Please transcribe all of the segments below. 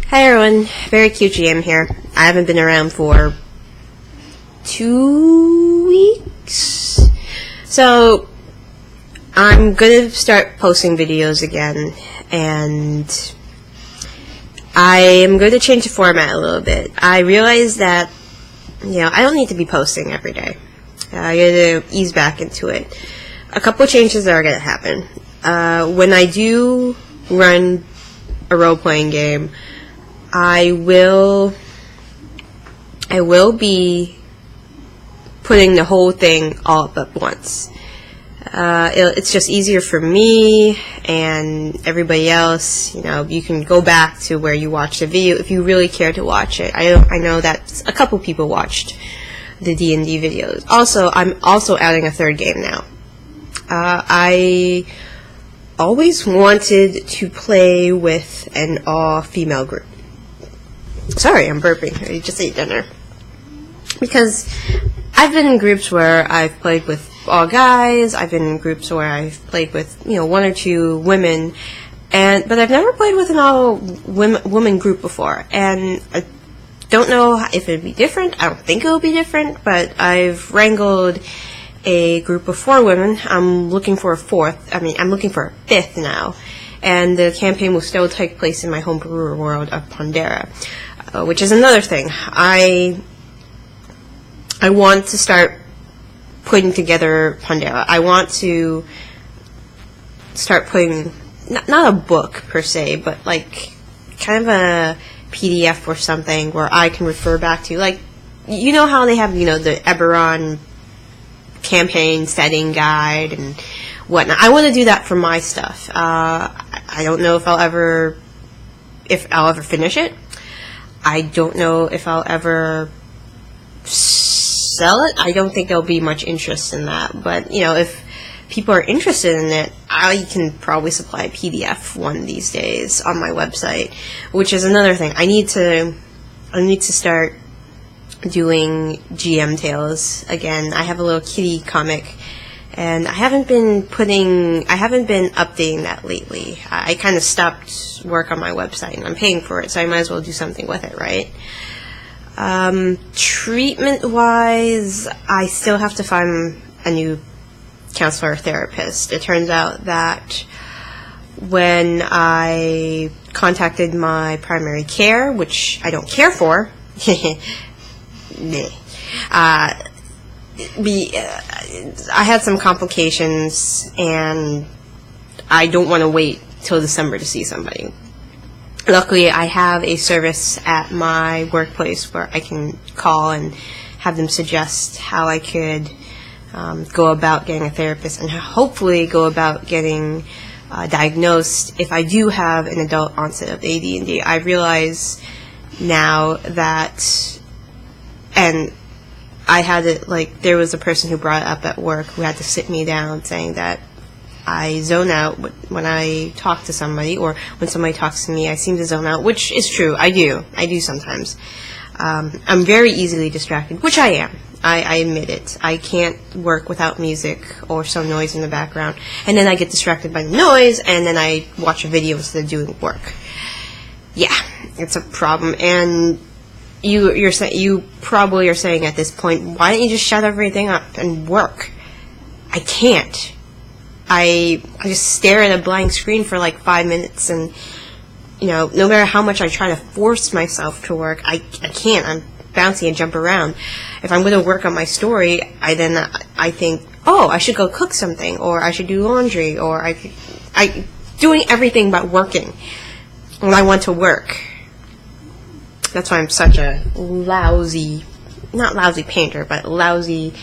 Hi everyone, Very Cute GM here. I haven't been around for 2 weeks, so I'm gonna start posting videos again, and I am going to change the format a little bit. I realize that, I don't need to be posting every day. I gotta ease back into it. A couple changes are gonna happen. When I do run a role-playing game, I will be putting the whole thing all up at once. It's just easier for me and everybody else. You can go back to where you watched the video if you really care to watch it. I know that a couple people watched the D&D videos. Also, I'm also adding a third game now. I always wanted to play with an all-female group. Sorry, I'm burping. I just ate dinner. Because I've been in groups where I've played with all guys. I've been in groups where I've played with, one or two women. But I've never played with an all-woman group before. And I don't know if it'd be different. I don't think it will be different. But I've wrangled a group of 4 women. I'm looking for a 4th. I'm looking for a 5th now. And the campaign will still take place in my homebrew world of Pondera. Which is another thing. I want to start putting together Pondera. I want to start putting, not a book per se, but like kind of a PDF or something where I can refer back to. Like, how they have, the Eberron campaign setting guide and whatnot. I want to do that for my stuff. I don't know if I'll ever finish it. I don't know if I'll ever sell it. I don't think there'll be much interest in that. But, if people are interested in it, I can probably supply a PDF one these days on my website, which is another thing. I need to start doing GM Tales again. I have a little kitty comic, and I haven't been updating that lately. I kind of stopped work on my website, and I'm paying for it, so I might as well do something with it, right? Treatment-wise, I still have to find a new counselor or therapist. It turns out that when I contacted my primary care, which I don't care for, I had some complications, and I don't want to wait till December to see somebody. Luckily, I have a service at my workplace where I can call and have them suggest how I could go about getting a therapist and hopefully go about getting diagnosed if I do have an adult onset of AD&D. I realize now that, and I had it, there was a person who brought it up at work who had to sit me down saying that I zone out when I talk to somebody, or when somebody talks to me, I seem to zone out, which is true. I do sometimes. I'm very easily distracted, which I am. I admit it. I can't work without music or some noise in the background, and then I get distracted by the noise, and then I watch a video instead of doing work. Yeah, it's a problem, and you probably are saying at this point, why don't you just shut everything up and work? I can't. I just stare at a blank screen for 5 minutes, and no matter how much I try to force myself to work, I can't. I'm bouncy and jump around. If I'm going to work on my story, I think, I should go cook something, or I should do laundry, or I doing everything but working when I want to work. That's why I'm such a lousy, not lousy painter, but lousy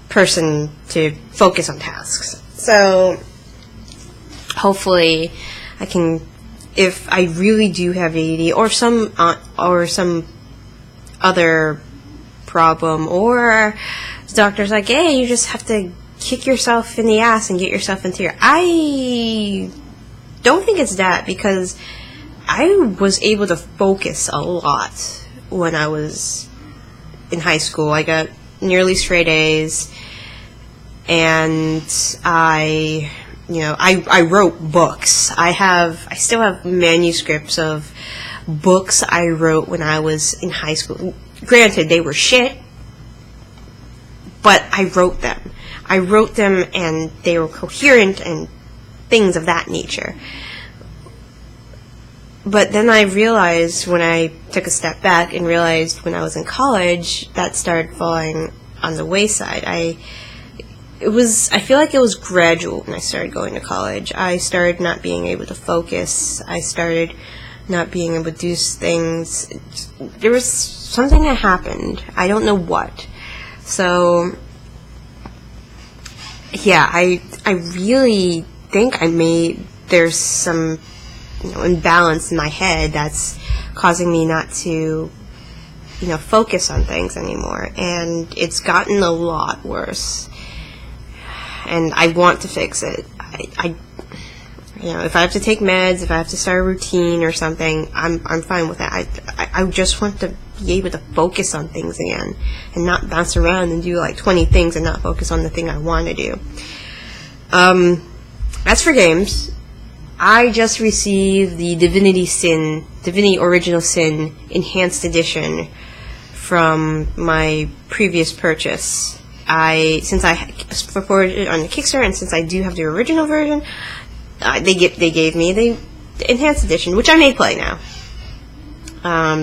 person to focus on tasks. So hopefully I can, if I really do have ADD or some other problem, or the doctor's like, hey, you just have to kick yourself in the ass and get yourself into your, I don't think it's that, because I was able to focus a lot when I was in high school. I got nearly straight A's, and I I wrote books. I still have manuscripts of books I wrote when I was in high school. Granted, they were shit, but I wrote them. And they were coherent and things of that nature. But then I realized, when I took a step back and realized when I was in college, that started falling on the wayside. I feel like it was gradual when I started going to college. I started not being able to focus. I started not being able to do things. There was something that happened. I don't know what. So, yeah, I really think there's some, imbalance in my head that's causing me not to, focus on things anymore. And it's gotten a lot worse. And I want to fix it. If I have to take meds, if I have to start a routine or something, I'm fine with that. I just want to be able to focus on things again and not bounce around and do like 20 things and not focus on the thing I want to do. As for games, I just received the Divinity Original Sin Enhanced Edition from my previous purchase. Since I supported it on the Kickstarter, and since I do have the original version, they gave me the Enhanced Edition, which I may play now.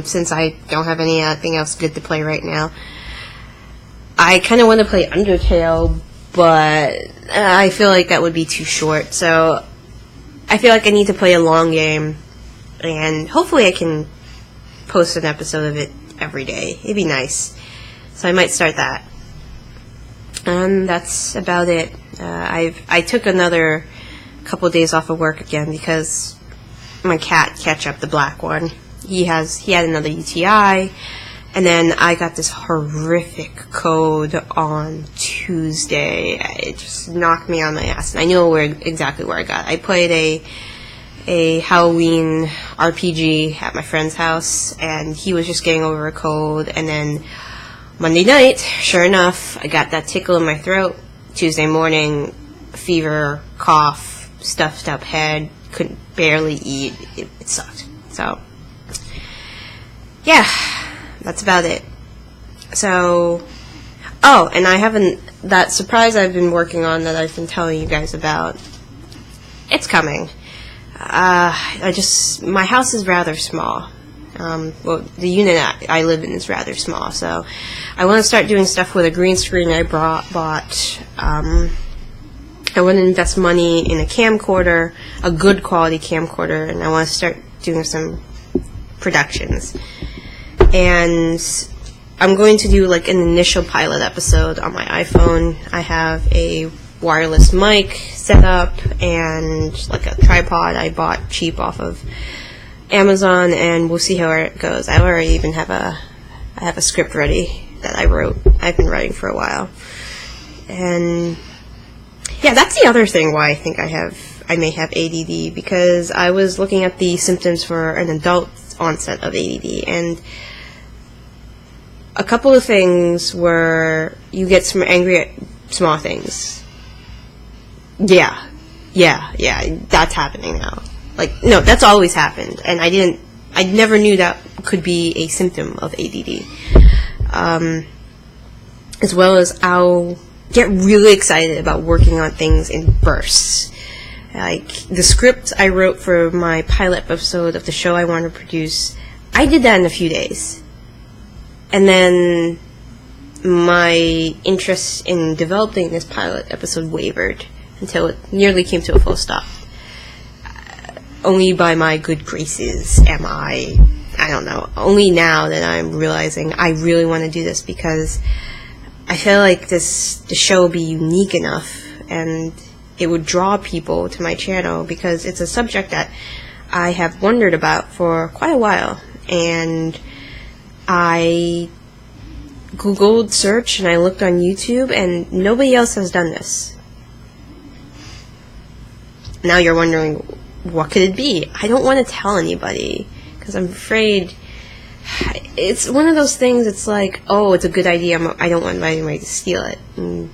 Since I don't have anything else good to play right now. I kind of want to play Undertale, but I feel like that would be too short, so I feel like I need to play a long game, and hopefully I can post an episode of it every day. It'd be nice. So I might start that. And that's about it. I took another couple days off of work again because my cat, Ketchup, the black one, he had another UTI, and then I got this horrific cold on Tuesday. It just knocked me on my ass, and I knew exactly where I got it. I played a Halloween RPG at my friend's house, and he was just getting over a cold, and then Monday night, sure enough, I got that tickle in my throat. Tuesday morning, fever, cough, stuffed up head, couldn't barely eat. It sucked. So, yeah, that's about it. So, and that surprise I've been working on that I've been telling you guys about, it's coming. My house is rather small. The unit I live in is rather small, so I want to start doing stuff with a green screen I bought. I want to invest money in a camcorder, a good quality camcorder, and I want to start doing some productions. And I'm going to do like an initial pilot episode on my iPhone. I have a wireless mic set up and like a tripod I bought cheap off of Amazon, and we'll see how it goes. I already even have a script ready that I wrote. I've been writing for a while. And yeah, that's the other thing why I think I may have ADD, because I was looking at the symptoms for an adult onset of ADD, and a couple of things were you get some angry at small things. Yeah, that's happening now. Like, no, that's always happened, and I never knew that could be a symptom of ADD. As well as I'll get really excited about working on things in bursts. Like, the script I wrote for my pilot episode of the show I want to produce, I did that in a few days. And then my interest in developing this pilot episode wavered until it nearly came to a full stop. Only by my good graces am I don't know, only now that I'm realizing I really want to do this, because I feel like the show will be unique enough and it would draw people to my channel, because it's a subject that I have wondered about for quite a while, and I Googled search and I looked on YouTube, and nobody else has done this. Now you're wondering, what could it be? I don't want to tell anybody, because I'm afraid it's one of those things. It's like, oh, it's a good idea, I don't want anybody to steal it. And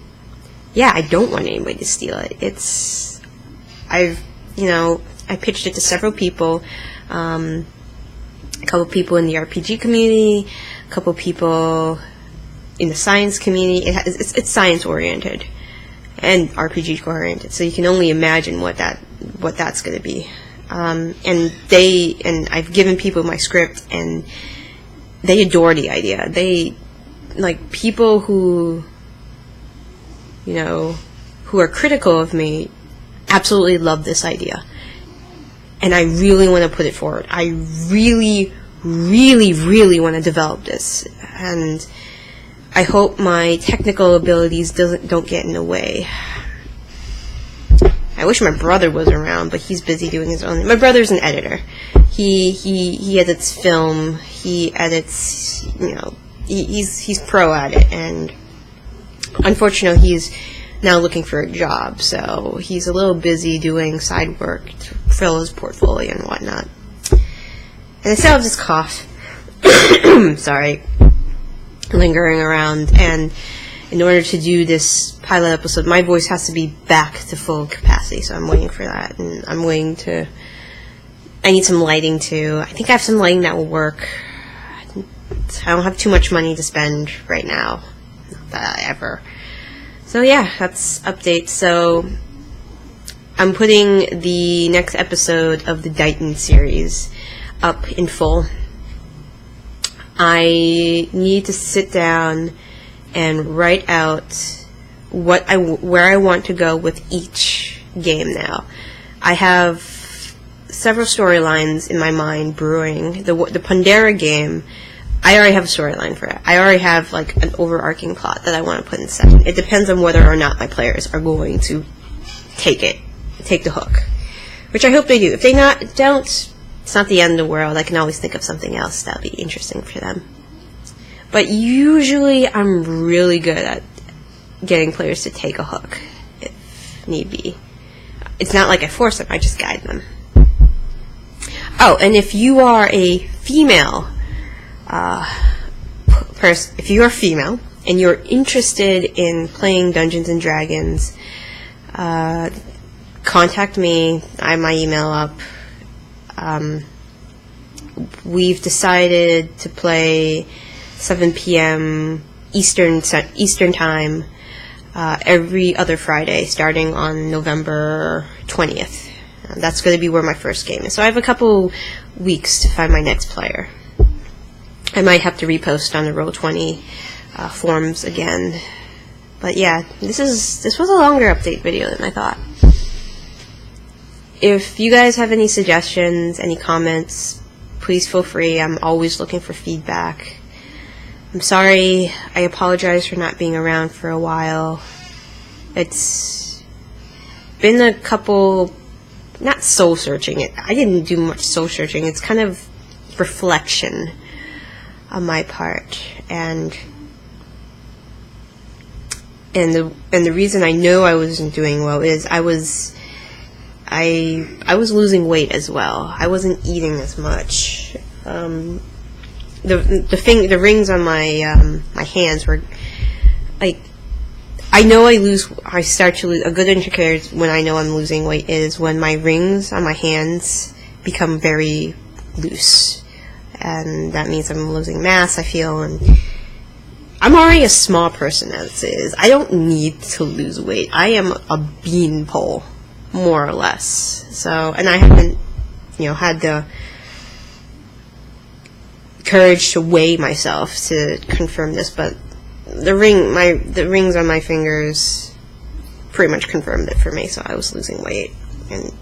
yeah, I don't want anybody to steal it. I pitched it to several people, a couple people in the RPG community, a couple people in the science community. It's science oriented and RPG oriented, so you can only imagine what that's going to be. And I've given people my script, and they adore the idea. They, like, people who are critical of me absolutely love this idea. And I really want to put it forward. I really, really, really want to develop this. And I hope my technical abilities don't get in the way. I wish my brother was around, but he's busy doing his own thing. My brother's an editor. He edits film. He edits, he's pro at it. And unfortunately, he's now looking for a job, so he's a little busy doing side work to fill his portfolio and whatnot. And I still have this cough. Sorry. Lingering around, and in order to do this pilot episode, my voice has to be back to full capacity, so I'm waiting for that, and I need some lighting too. I think I have some lighting that will work. I don't have too much money to spend right now. Not that I ever. So yeah, that's update. So I'm putting the next episode of the Dighton series up in full. I need to sit down and write out where I want to go with each game now. I have several storylines in my mind brewing. The Pondera game, I already have a storyline for it. I already have like an overarching plot that I want to put in second. It depends on whether or not my players are going to take the hook, which I hope they do. If they don't, it's not the end of the world. I can always think of something else that'll be interesting for them. But usually I'm really good at getting players to take a hook, if need be. It's not like I force them, I just guide them. Oh, and if you are a female if you are female and you're interested in playing Dungeons and Dragons, contact me. I have my email up. We've decided to play 7 p.m. Eastern time every other Friday, starting on November 20th. That's going to be where my first game is. So I have a couple weeks to find my next player. I might have to repost on the Roll20 forums again. But yeah, this was a longer update video than I thought. If you guys have any suggestions, any comments, please feel free. I'm always looking for feedback. I'm sorry. I apologize for not being around for a while. It's been a couple, not soul searching. I didn't do much soul searching. It's kind of reflection on my part, and the reason I know I wasn't doing well is I was losing weight as well. I wasn't eating as much. The rings on my hands were like, I start to lose. A good indicator when I know I'm losing weight is when my rings on my hands become very loose. And that means I'm losing mass, I feel, and I'm already a small person as it is. I don't need to lose weight. I am a beanpole, more or less. So, and I haven't, had the courage to weigh myself to confirm this, but the rings on my fingers pretty much confirmed it for me, so I was losing weight. And,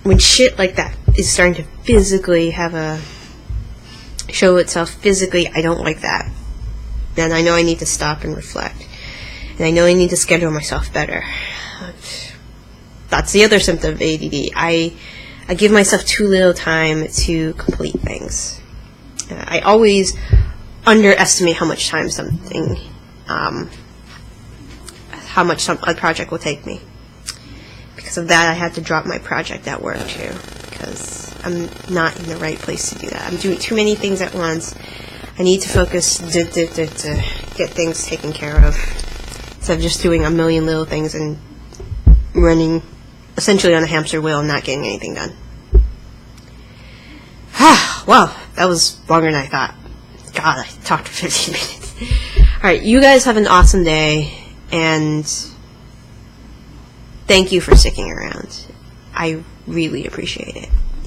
when shit like that is starting to physically show itself physically, I don't like that. Then I know I need to stop and reflect. And I know I need to schedule myself better. That's the other symptom of ADD. I give myself too little time to complete things. I always underestimate how much time a project will take me. Because of that, I had to drop my project at work too, because I'm not in the right place to do that. I'm doing too many things at once. I need to focus to get things taken care of, instead of just doing a million little things and running essentially on a hamster wheel and not getting anything done. Wow, that was longer than I thought. God, I talked for 15 minutes. Alright, you guys have an awesome day, and thank you for sticking around. I really appreciate it.